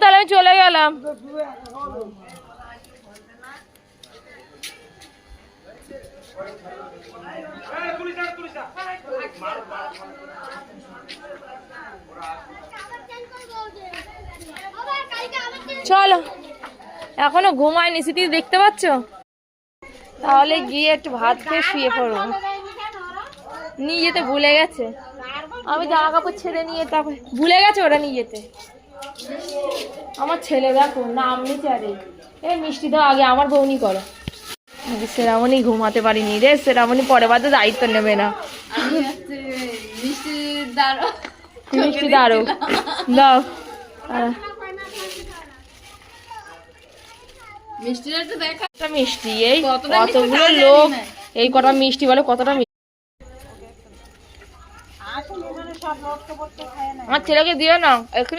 তাহলে আমি চলে গেলাম। চলো, এখনো ঘুমায়নি, স্মৃতি দেখতে পাচ্ছ? তাহলে গিয়ে একটু ভাত খেয়ে শুয়ে পড়বো। নিয়ে যেতে ভুলে গেছে, আমি জামা কাপড় ছেড়ে নিয়ে তারপর ভুলে গেছে ওরা নিয়ে যেতে। আমার ছেলে দেখো নাম নিচে, আরে এই মিষ্টি দাও আগে, আমার বউনি করো। সেরামনি ঘুমাতে পারিনি রে, সেরামনি পরে বাদে দায়িত্ব নেবে না। মিষ্টি দাঁড়ো দাও, মিষ্টি এই কতগুলো লোক, এই কটা মিষ্টি বলে কতটা মিষ্টি। আমার ছেলেকে দিও না এক্ষুনি।